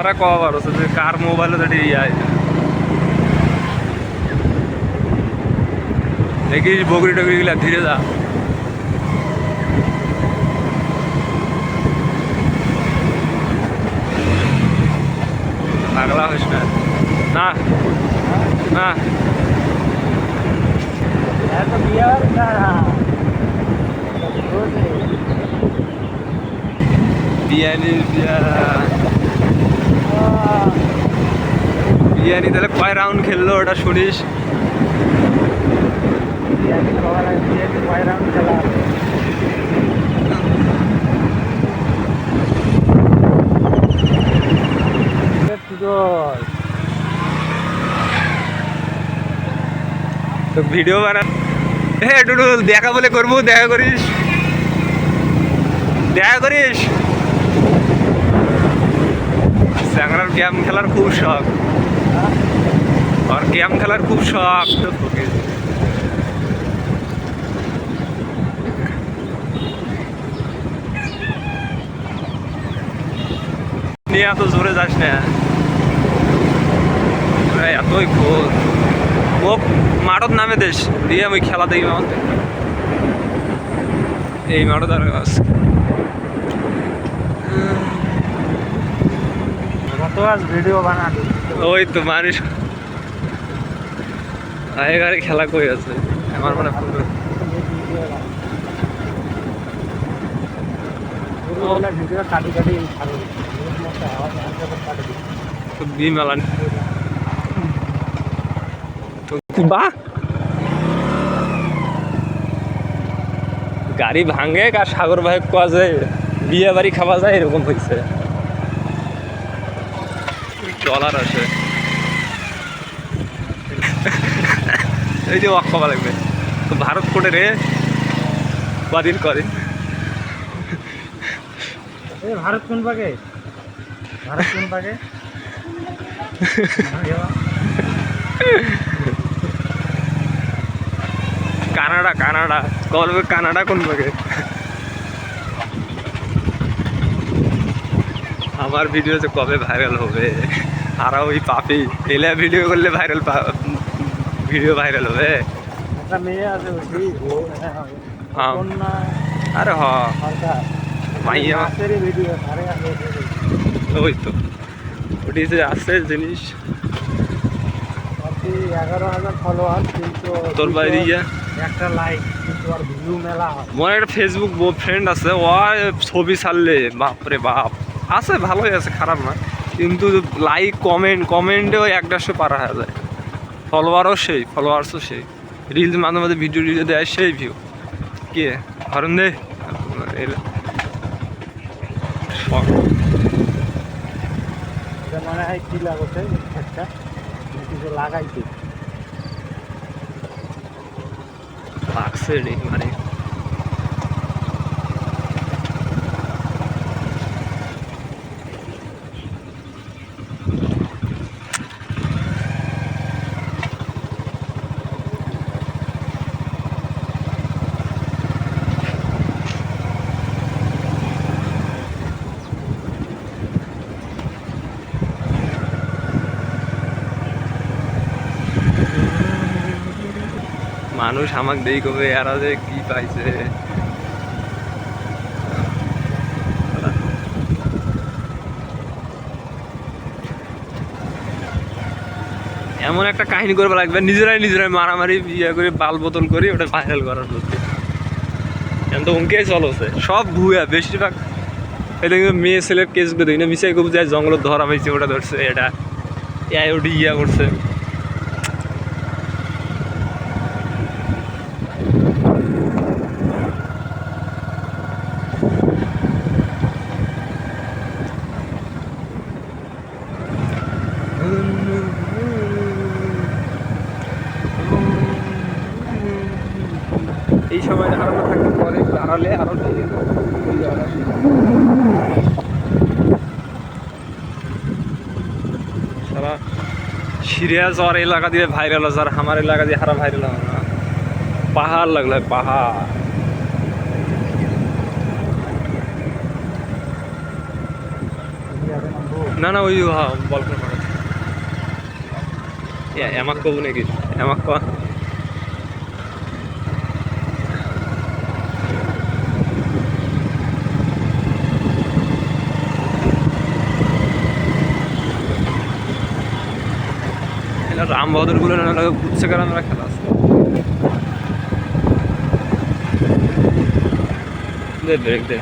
camera cover আছে যে কার মোবাইলে যেটা ইয়ে দেখিস বকরি টকরি গুলা ধীরে যা পাগলা হইস না না না বিরিয়ানি তাহলে কয় রাউন্ড খেললো ওটা শুনিস ভিডিও বানা হ্যাঁ টুটুল দেখা বলে করবো দেখা করিস স্যাংরার গেম খেলার খুব শখ আর গেম খেলার খুব শখ নিয়ে এত জোরে যাস না এতই খোল ও মাঠত নামে দেশ দিয়ে আমি খেলা দেখি আমাদের এই মাঠত আর ভিডিও বানানো ওই তো মানুষ আগেকার খেলা কই আছে আমার মনে ভিডিও কাটি কাটি বিমালা বাহ গাড়ি ভাঙে আর সাগর ভাই কোয়া যায় বিয়ে বাড়ি খাওয়া যায় এরকম হয়েছে ডলার আসে এই যে ওয়াক খাওয়া লাগবে তো ভারত কোটে রে কদিন ভারত কোন পাকে কানাডা বলবে কানাডা কোন পাকে আমার ভিডিও যে কবে ভাইরাল হবে আর ওই পাপি এলে ভিডিও করলে ভিডিও ভাইরাল হবে একটা মেয়ে আছে আরে হ মাইয়া ভিডিও ওই তো ওটি যে আছে জিনিস 11,000 ফলোয়ার কিন্তু তোর বাইরে একটা লাইক কিন্তু আর ভিউ মেলা মোর একটা ফেসবুক ফ্রেন্ড আছে ও ছবি ছাড়লে বাপরে বাপ আছে ভালোই আছে খারাপ না কিন্তু লাইক কমেন্টেও 150 পার হয়ে যায় ফলোয়ার্সও সেই রিলস মাঝে মাঝে ভিডিও দেয় সেই ভিউ কে হরণ দে মনে হয় কি লাগছে একটা কিছু লাগাইছে লাগছে মানে মানুষ আমাকে দেই কবে এরা যে কি পাইছে এমন একটা কাহিনী করবে লাগবে নিজেরাই মারামারি ইয়ে করে বাল বোতল করে ওটা ভাইরাল করার প্রতি এখন তো অঙ্কে চলছে সব ভুয়া বেশিরভাগ এটা কিন্তু মেয়ে ছেলের কেস করে দেখি না মিশাই কবু যায় জঙ্গলত ধরা পাইছে ওটা ধরছে এটা ওটি ইয়া করছে এই সময় হারানো থাকতে পরে হারালে আরো সারা সিরিয়া জ্বর এলাকা দিয়ে ভাইরাল আছে আর আমার এলাকা দিয়ে হারা ভাইরাল হবে না পাহাড় লাগলো পাহাড় না না ওই বল করে মারা এমাক কব নাকি এমাক ক রাম বাহাদুর গুলো বুঝছে কারণ আমরা খেলা আছে ব্রেক দে